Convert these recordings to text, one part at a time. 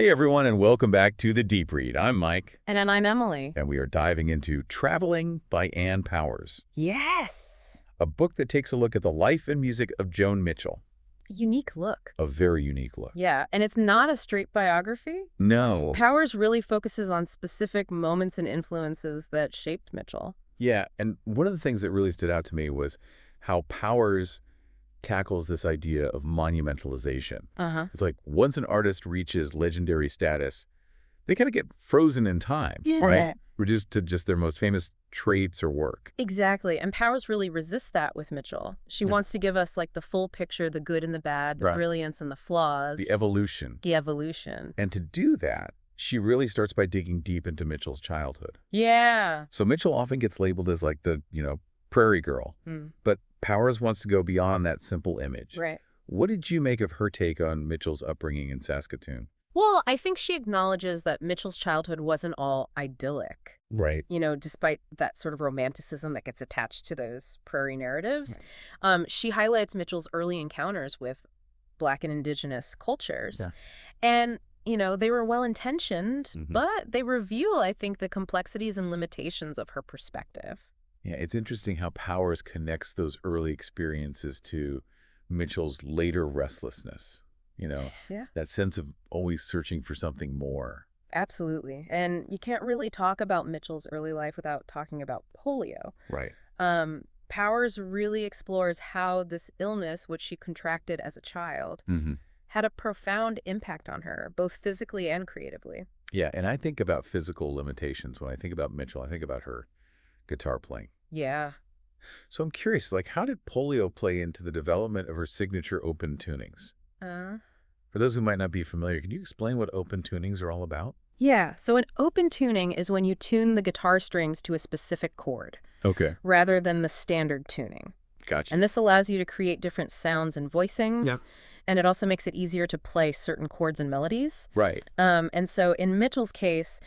Hey everyone, and welcome back to The Deep Read. I'm Mike. And I'm Emily. And we are diving into Traveling by Ann Powers. Yes. A book that takes a look at the life and music of Joni Mitchell. Unique look. A very unique look. Yeah, and it's not a straight biography. No. Powers really focuses on specific moments and influences that shaped Mitchell. Yeah, and one of the things that really stood out to me was how Powers tackles this idea of monumentalization. It's like once an artist reaches legendary status, they kind of get frozen in time, right? Reduced to just their most famous traits or work. Exactly, and Powers really resists that with Mitchell. She wants to give us like the full picture, the good and the bad, the brilliance and the flaws. The evolution. The evolution. And to do that, she really starts by digging deep into Mitchell's childhood. Yeah. So Mitchell often gets labeled as like the, prairie girl. But Powers wants to go beyond that simple image. Right. What did you make of her take on Mitchell's upbringing in Saskatoon? Well, I think she acknowledges that Mitchell's childhood wasn't all idyllic. Right. Despite that sort of romanticism that gets attached to those prairie narratives. She highlights Mitchell's early encounters with Black and Indigenous cultures. Yeah. And, they were well-intentioned, but they reveal, I think, the complexities and limitations of her perspective. Yeah, it's interesting how Powers connects those early experiences to Mitchell's later restlessness. That sense of always searching for something more. Absolutely. And you can't really talk about Mitchell's early life without talking about polio. Right. Powers really explores how this illness, which she contracted as a child, had a profound impact on her, both physically and creatively. Yeah, and I think about physical limitations. When I think about Mitchell, I think about her guitar playing. Yeah. So I'm curious, how did polio play into the development of her signature open tunings? For those who might not be familiar, can you explain what open tunings are all about? Yeah, so an open tuning is when you tune the guitar strings to a specific chord. Okay. Rather than the standard tuning. Gotcha. And this allows you to create different sounds and voicings. Yeah. And it also makes it easier to play certain chords and melodies. Right. And so in Mitchell's case,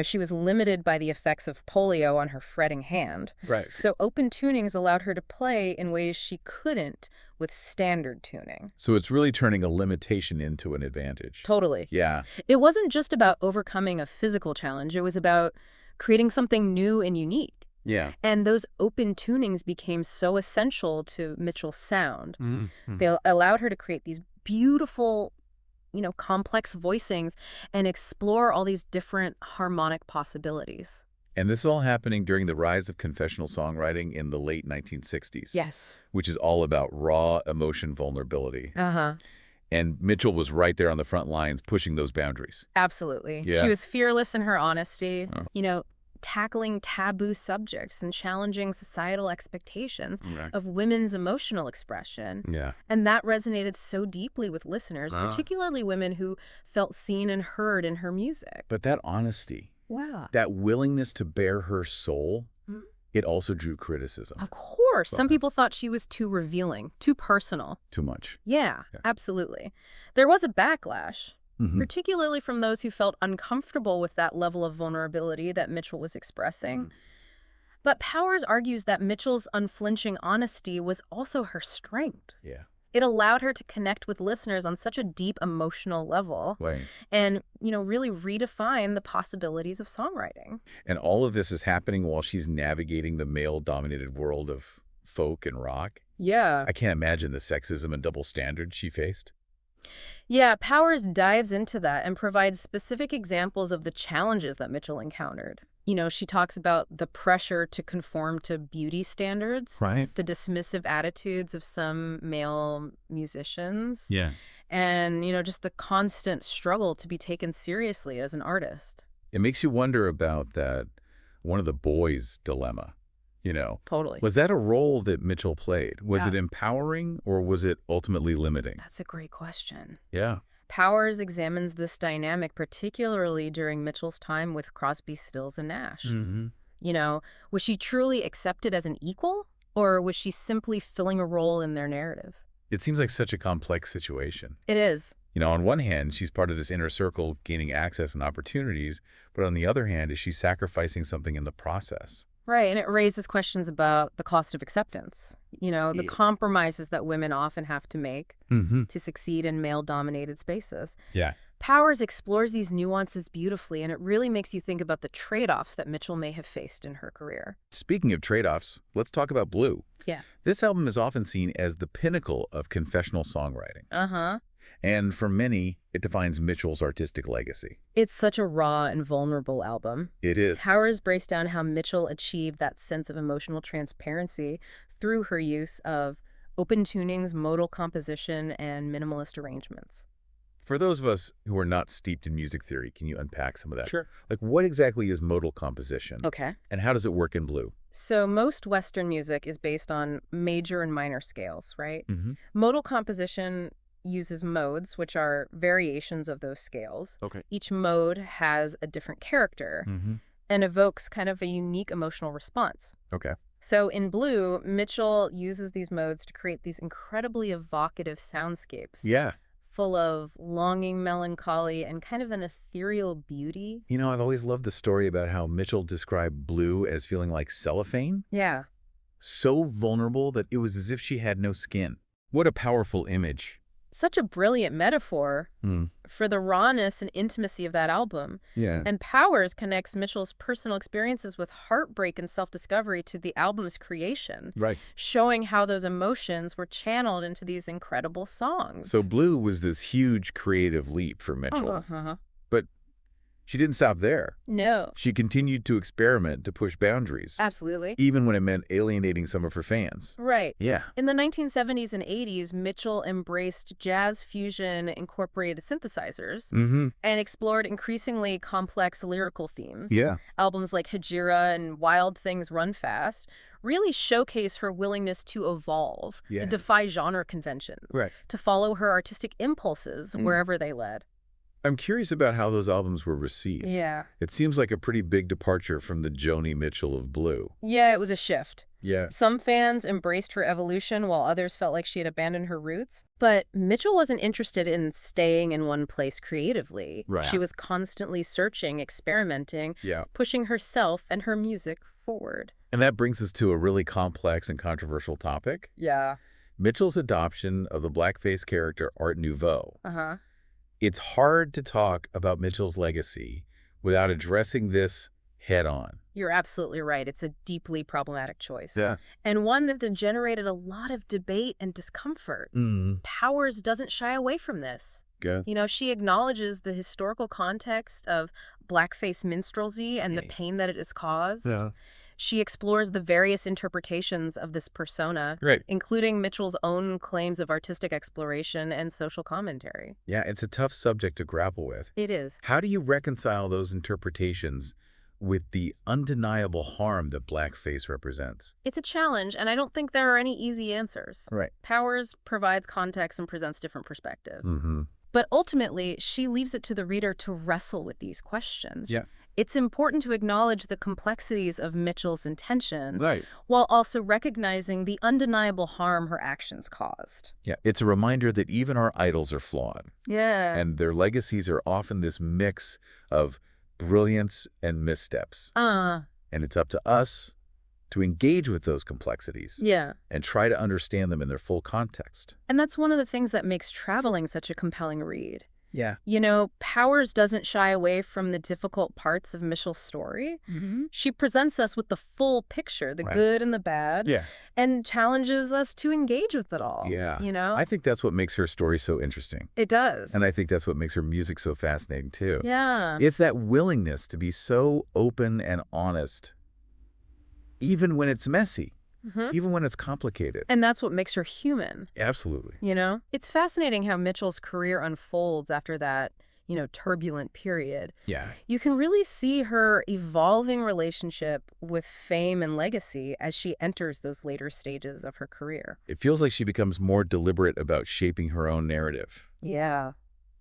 she was limited by the effects of polio on her fretting hand. Right. So open tunings allowed her to play in ways she couldn't with standard tuning. So it's really turning a limitation into an advantage. Totally. Yeah. It wasn't just about overcoming a physical challenge. It was about creating something new and unique. Yeah. And those open tunings became so essential to Mitchell's sound. They allowed her to create these beautiful, complex voicings and explore all these different harmonic possibilities. And this is all happening during the rise of confessional songwriting in the late 1960s. Yes. Which is all about raw emotion vulnerability. And Mitchell was right there on the front lines pushing those boundaries. Absolutely. Yeah. She was fearless in her honesty, tackling taboo subjects and challenging societal expectations of women's emotional expression. Yeah. And that resonated so deeply with listeners, particularly women who felt seen and heard in her music. But that honesty, wow, that willingness to bare her soul, it also drew criticism. Of course. Some people thought she was too revealing, too personal. Too much. Yeah, absolutely. There was a backlash. Particularly from those who felt uncomfortable with that level of vulnerability that Mitchell was expressing. But Powers argues that Mitchell's unflinching honesty was also her strength. Yeah. It allowed her to connect with listeners on such a deep emotional level. Right. And, really redefine the possibilities of songwriting. And all of this is happening while she's navigating the male-dominated world of folk and rock. Yeah. I can't imagine the sexism and double standards she faced. Yeah, Powers dives into that and provides specific examples of the challenges that Mitchell encountered. She talks about the pressure to conform to beauty standards, right? The dismissive attitudes of some male musicians. Yeah. And, just the constant struggle to be taken seriously as an artist. It makes you wonder about that, one of the boys' dilemma. Totally. Was that a role that Mitchell played? Was it empowering or was it ultimately limiting? That's a great question. Yeah. Powers examines this dynamic, particularly during Mitchell's time with Crosby, Stills, and Nash. Was she truly accepted as an equal, or was she simply filling a role in their narrative? It seems like such a complex situation. It is. On one hand, she's part of this inner circle gaining access and opportunities, but on the other hand, is she sacrificing something in the process? Right, and it raises questions about the cost of acceptance. The compromises that women often have to make to succeed in male-dominated spaces. Yeah. Powers explores these nuances beautifully, and it really makes you think about the trade-offs that Mitchell may have faced in her career. Speaking of trade-offs, let's talk about Blue. Yeah. This album is often seen as the pinnacle of confessional songwriting. Uh-huh. And for many, it defines Mitchell's artistic legacy. It's such a raw and vulnerable album. It is. Powers breaks down how Mitchell achieved that sense of emotional transparency through her use of open tunings, modal composition, and minimalist arrangements. For those of us who are not steeped in music theory, can you unpack some of that? Sure. Like, what exactly is modal composition? Okay. And how does it work in Blue? So most Western music is based on major and minor scales, right? Mm-hmm. Modal composition uses modes, which are variations of those scales. Okay. Each mode has a different character Mm-hmm. and evokes kind of a unique emotional response. Okay. So in Blue, Mitchell uses these modes to create these incredibly evocative soundscapes. Yeah. Full of longing, melancholy, and kind of an ethereal beauty. You know, I've always loved the story about how Mitchell described Blue as feeling like cellophane. Yeah. So vulnerable that it was as if she had no skin. What a powerful image. Such a brilliant metaphor for the rawness and intimacy of that album. Yeah. And Powers connects Mitchell's personal experiences with heartbreak and self-discovery to the album's creation. Right. Showing how those emotions were channeled into these incredible songs. So Blue was this huge creative leap for Mitchell. Uh-huh. But she didn't stop there. No. She continued to experiment, to push boundaries. Absolutely. Even when it meant alienating some of her fans. Right. Yeah. In the 1970s and 80s, Mitchell embraced jazz fusion incorporated synthesizers and explored increasingly complex lyrical themes. Yeah. Albums like Hejira and Wild Things Run Fast really showcase her willingness to evolve, to defy genre conventions, to follow her artistic impulses wherever they led. I'm curious about how those albums were received. Yeah. It seems like a pretty big departure from the Joni Mitchell of Blue. Yeah, it was a shift. Yeah. Some fans embraced her evolution while others felt like she had abandoned her roots. But Mitchell wasn't interested in staying in one place creatively. Right. She was constantly searching, experimenting, pushing herself and her music forward. And that brings us to a really complex and controversial topic. Yeah. Mitchell's adoption of the blackface character Art Nouveau. Uh-huh. It's hard to talk about Mitchell's legacy without addressing this head-on. You're absolutely right. It's a deeply problematic choice. Yeah. And one that generated a lot of debate and discomfort. Powers doesn't shy away from this. Good. You know, she acknowledges the historical context of blackface minstrelsy and the pain that it has caused. Yeah. She explores the various interpretations of this persona, including Mitchell's own claims of artistic exploration and social commentary. Yeah, it's a tough subject to grapple with. It is. How do you reconcile those interpretations with the undeniable harm that blackface represents? It's a challenge, and I don't think there are any easy answers. Right. Powers provides context and presents different perspectives. But ultimately, she leaves it to the reader to wrestle with these questions. Yeah. It's important to acknowledge the complexities of Mitchell's intentions, Right. while also recognizing the undeniable harm her actions caused. Yeah, it's a reminder that even our idols are flawed. Yeah. And their legacies are often this mix of brilliance and missteps. And it's up to us to engage with those complexities. Yeah. And try to understand them in their full context. And that's one of the things that makes traveling such a compelling read. Yeah. You know, Powers doesn't shy away from the difficult parts of Mitchell's story. She presents us with the full picture, the good and the bad, and challenges us to engage with it all. Yeah. You know? I think that's what makes her story so interesting. It does. And I think that's what makes her music so fascinating, too. Yeah. It's that willingness to be so open and honest, even when it's messy. Even when it's complicated. And that's what makes her human. Absolutely. You know? It's fascinating how Mitchell's career unfolds after that, you know, turbulent period. Yeah. You can really see her evolving relationship with fame and legacy as she enters those later stages of her career. It feels like she becomes more deliberate about shaping her own narrative. Yeah.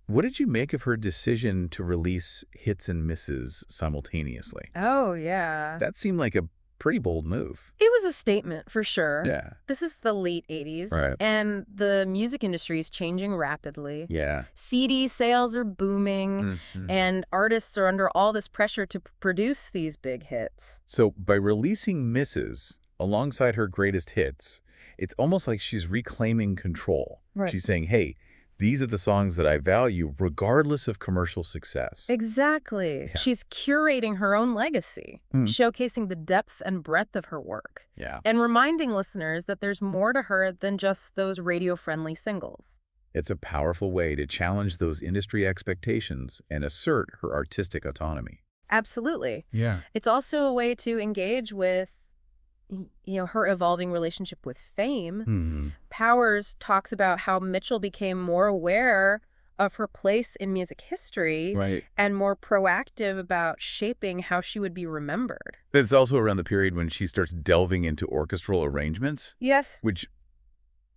What did you make of her decision to release hits and misses simultaneously? Oh, yeah. That seemed like a pretty bold move. It was a statement, for sure. Yeah. This is the late 80s. Right. And the music industry is changing rapidly. Yeah. CD sales are booming, and artists are under all this pressure to produce these big hits. So by releasing misses alongside her greatest hits, it's almost like she's reclaiming control. Right. She's saying, hey, These are the songs that I value regardless of commercial success. Exactly. Yeah. She's curating her own legacy, showcasing the depth and breadth of her work, and reminding listeners that there's more to her than just those radio-friendly singles. It's a powerful way to challenge those industry expectations and assert her artistic autonomy. Absolutely. Yeah. It's also a way to engage with her evolving relationship with fame. Powers talks about how Mitchell became more aware of her place in music history and more proactive about shaping how she would be remembered. It's also around the period when she starts delving into orchestral arrangements. Yes. Which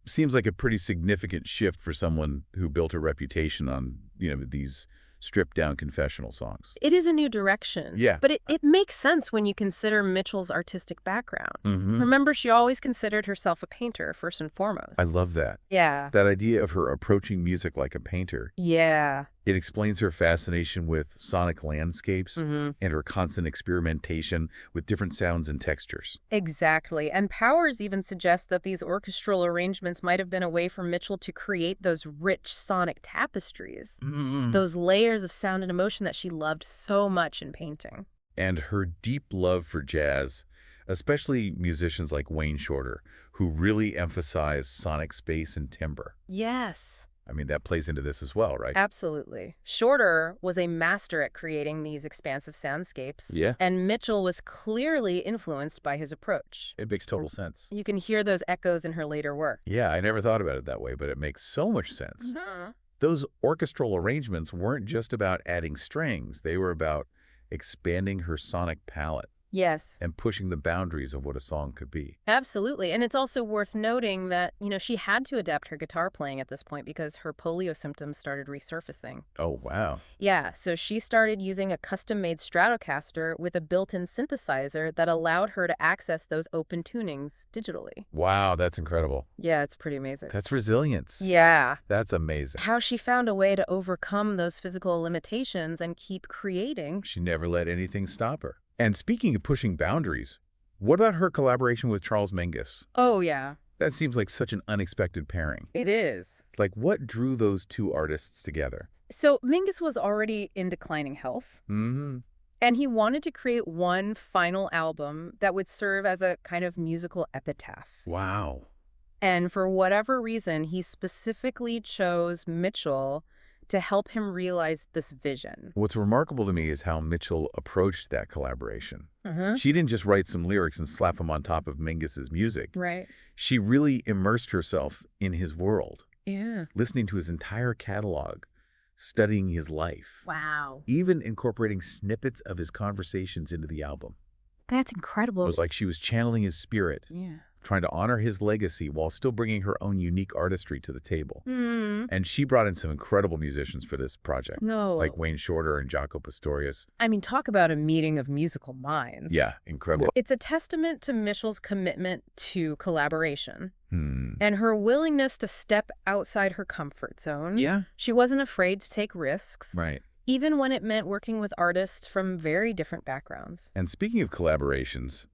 seems like a pretty significant shift for someone who built a reputation on, these stripped-down confessional songs. It is a new direction. Yeah. But it makes sense when you consider Mitchell's artistic background. Remember, she always considered herself a painter, first and foremost. I love that. Yeah. That idea of her approaching music like a painter. Yeah. It explains her fascination with sonic landscapes and her constant experimentation with different sounds and textures. Exactly. And Powers even suggests that these orchestral arrangements might have been a way for Mitchell to create those rich sonic tapestries, those layers of sound and emotion that she loved so much in painting. And her deep love for jazz, especially musicians like Wayne Shorter, who really emphasize sonic space and timbre. Yes. I mean, that plays into this as well, right? Absolutely. Shorter was a master at creating these expansive soundscapes. Yeah. And Mitchell was clearly influenced by his approach. It makes total sense. You can hear those echoes in her later work. Yeah, I never thought about it that way, but it makes so much sense. Those orchestral arrangements weren't just about adding strings. They were about expanding her sonic palette. Yes. And pushing the boundaries of what a song could be. Absolutely. And it's also worth noting that, she had to adapt her guitar playing at this point because her polio symptoms started resurfacing. Oh, wow. Yeah, so she started using a custom-made Stratocaster with a built-in synthesizer that allowed her to access those open tunings digitally. Wow, that's incredible. Yeah, it's pretty amazing. That's resilience. Yeah. That's amazing. How she found a way to overcome those physical limitations and keep creating. She never let anything stop her. And speaking of pushing boundaries, what about her collaboration with Charles Mingus? Oh, yeah. That seems like such an unexpected pairing. It is. Like, what drew those two artists together? So Mingus was already in declining health. And he wanted to create one final album that would serve as a kind of musical epitaph. Wow. And for whatever reason, he specifically chose Mitchell to help him realize this vision. What's remarkable to me is how Mitchell approached that collaboration. She didn't just write some lyrics and slap them on top of Mingus's music. Right. She really immersed herself in his world. Yeah. Listening to his entire catalog, studying his life. Wow. Even incorporating snippets of his conversations into the album. That's incredible. It was like she was channeling his spirit. Yeah. Trying to honor his legacy while still bringing her own unique artistry to the table. And she brought in some incredible musicians for this project. Like Wayne Shorter and Jaco Pastorius. I mean, talk about a meeting of musical minds. Yeah, incredible. It's a testament to Mitchell's commitment to collaboration. And her willingness to step outside her comfort zone. Yeah. She wasn't afraid to take risks. Right. Even when it meant working with artists from very different backgrounds. And speaking of collaborations,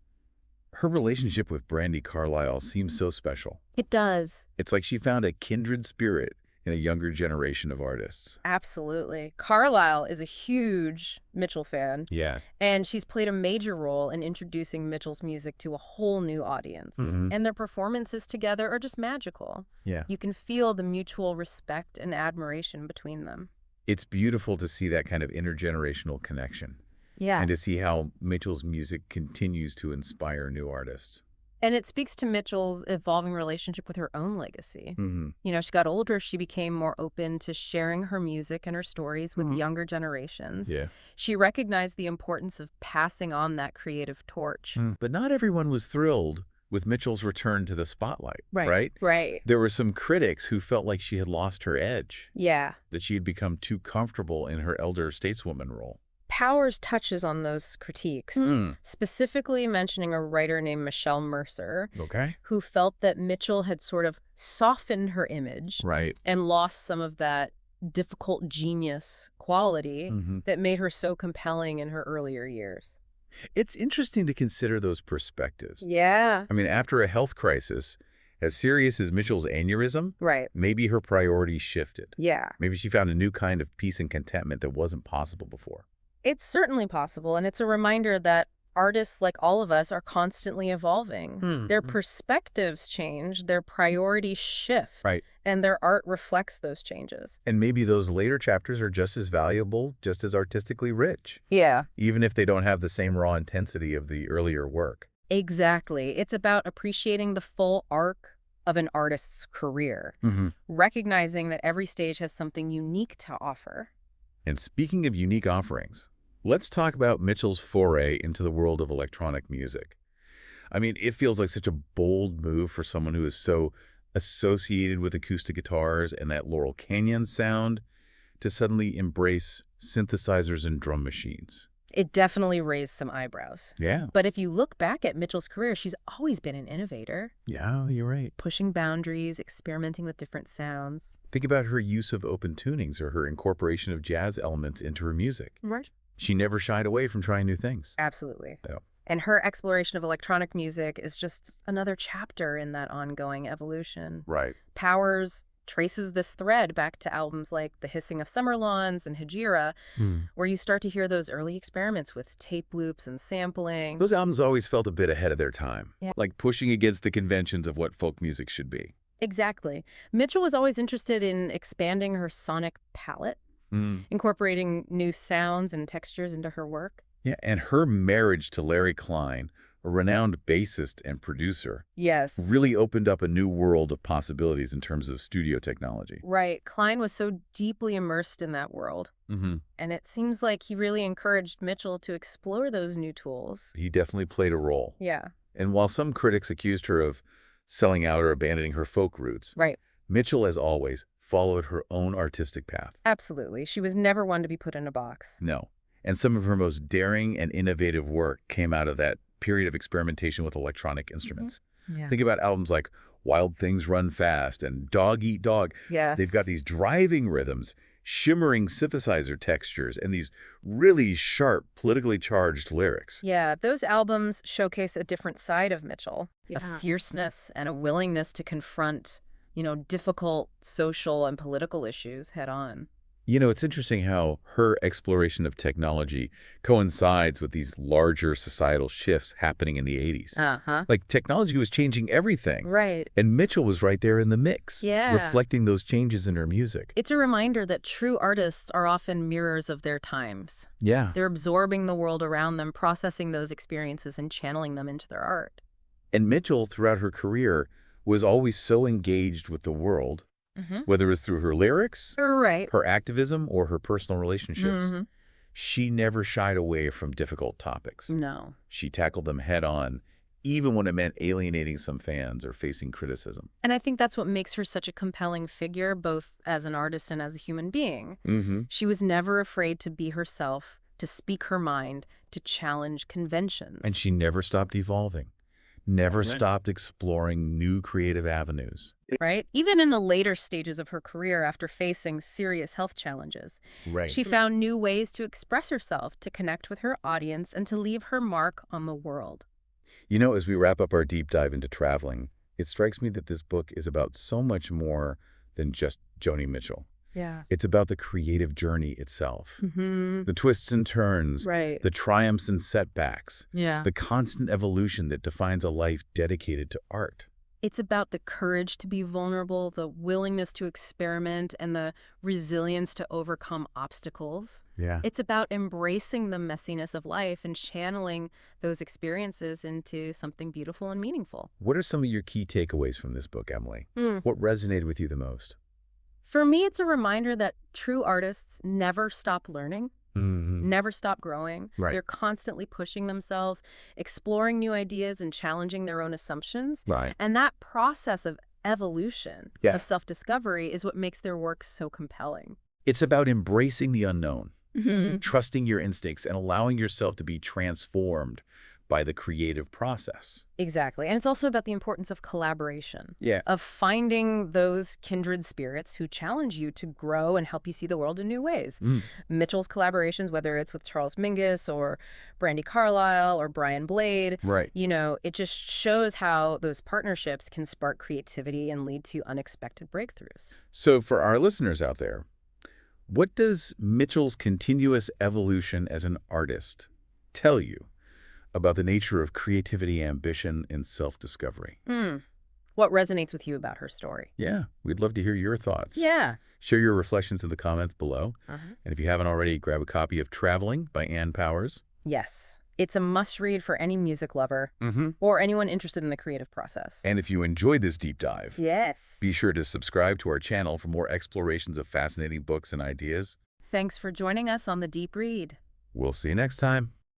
her relationship with Brandi Carlile seems so special. It does. It's like she found a kindred spirit in a younger generation of artists. Absolutely. Carlile is a huge Mitchell fan. Yeah. And she's played a major role in introducing Mitchell's music to a whole new audience. And their performances together are just magical. Yeah. You can feel the mutual respect and admiration between them. It's beautiful to see that kind of intergenerational connection. Yeah. And to see how Mitchell's music continues to inspire new artists. And it speaks to Mitchell's evolving relationship with her own legacy. She got older, she became more open to sharing her music and her stories with younger generations. Yeah. She recognized the importance of passing on that creative torch. But not everyone was thrilled with Mitchell's return to the spotlight, right? Right. There were some critics who felt like she had lost her edge. Yeah. That she had become too comfortable in her elder stateswoman role. Powers touches on those critiques, specifically mentioning a writer named Michelle Mercer, who felt that Mitchell had sort of softened her image and lost some of that difficult genius quality that made her so compelling in her earlier years. It's interesting to consider those perspectives. Yeah. I mean, after a health crisis As serious as Mitchell's aneurysm, Right. maybe her priorities shifted. Yeah. Maybe she found a new kind of peace and contentment that wasn't possible before. It's certainly possible, and it's a reminder that artists, like all of us, are constantly evolving. Their perspectives change, their priorities shift, Right. and their art reflects those changes. And maybe those later chapters are just as valuable, just as artistically rich, Yeah. even if they don't have the same raw intensity of the earlier work. Exactly. It's about appreciating the full arc of an artist's career, recognizing that every stage has something unique to offer. And speaking of unique offerings, let's talk about Mitchell's foray into the world of electronic music. I mean, it feels like such a bold move for someone who is so associated with acoustic guitars and that Laurel Canyon sound to suddenly embrace synthesizers and drum machines. It definitely raised some eyebrows. Yeah. But if you look back at Mitchell's career, she's always been an innovator. Yeah, you're right. Pushing boundaries, experimenting with different sounds. Think about her use of open tunings or her incorporation of jazz elements into her music. Right. She never shied away from trying new things. Absolutely. Yeah. And her exploration of electronic music is just another chapter in that ongoing evolution. Right. Powers traces this thread back to albums like The Hissing of Summer Lawns and Hejira, where you start to hear those early experiments with tape loops and sampling. Those albums always felt a bit ahead of their time, Yeah. like pushing against the conventions of what folk music should be. Exactly. Mitchell was always interested in expanding her sonic palette, incorporating new sounds and textures into her work. Yeah, and her marriage to Larry Klein, a renowned bassist and producer, Yes. really opened up a new world of possibilities in terms of studio technology. Right. Klein was so deeply immersed in that world. And it seems like he really encouraged Mitchell to explore those new tools. He definitely played a role. Yeah. And while some critics accused her of selling out or abandoning her folk roots, Right. Mitchell, as always, followed her own artistic path. Absolutely. She was never one to be put in a box. No. And some of her most daring and innovative work came out of that period of experimentation with electronic instruments. Yeah. Think about albums like Wild Things Run Fast and Dog Eat Dog. Yes. They've got these driving rhythms, shimmering synthesizer textures, and these really sharp, politically charged lyrics. Yeah, those albums showcase a different side of Mitchell, a fierceness and a willingness to confront, difficult social and political issues head on. You know, it's interesting how her exploration of technology coincides with these larger societal shifts happening in the 80s. Like, technology was changing everything. Right. And Mitchell was right there in the mix, Yeah. reflecting those changes in her music. It's a reminder that true artists are often mirrors of their times. Yeah. They're absorbing the world around them, processing those experiences, and channeling them into their art. And Mitchell, throughout her career, was always so engaged with the world, whether it was through her lyrics, Right. her activism, or her personal relationships. She never shied away from difficult topics. No. She tackled them head on, even when it meant alienating some fans or facing criticism. And I think that's what makes her such a compelling figure, both as an artist and as a human being. She was never afraid to be herself, to speak her mind, to challenge conventions. And she never stopped evolving, never stopped exploring new creative avenues. Right? Even in the later stages of her career, after facing serious health challenges, Right. she found new ways to express herself, to connect with her audience, and to leave her mark on the world. You know, as we wrap up our deep dive into traveling, it strikes me that this book is about so much more than just Joni Mitchell. Yeah. It's about the creative journey itself. The twists and turns, Right. the triumphs and setbacks, Yeah. the constant evolution that defines a life dedicated to art. It's about the courage to be vulnerable, the willingness to experiment, and the resilience to overcome obstacles. Yeah. It's about embracing the messiness of life and channeling those experiences into something beautiful and meaningful. What are some of your key takeaways from this book, Emily? What resonated with you the most? For me, it's a reminder that true artists never stop learning, never stop growing. Right. They're constantly pushing themselves, exploring new ideas, and challenging their own assumptions. Right. And that process of evolution, Yeah. of self-discovery, is what makes their work so compelling. It's about embracing the unknown, trusting your instincts, and allowing yourself to be transformed by the creative process. Exactly. And it's also about the importance of collaboration. Yeah. Of finding those kindred spirits who challenge you to grow and help you see the world in new ways. Mitchell's collaborations, whether it's with Charles Mingus or Brandi Carlile or Brian Blade, Right. it just shows how those partnerships can spark creativity and lead to unexpected breakthroughs. So for our listeners out there, what does Mitchell's continuous evolution as an artist tell you about the nature of creativity, ambition, and self-discovery? What resonates with you about her story? Yeah, we'd love to hear your thoughts. Yeah. Share your reflections in the comments below. And if you haven't already, grab a copy of Traveling by Ann Powers. Yes. It's a must-read for any music lover or anyone interested in the creative process. And if you enjoyed this deep dive, yes, be sure to subscribe to our channel for more explorations of fascinating books and ideas. Thanks for joining us on The Deep Read. We'll see you next time.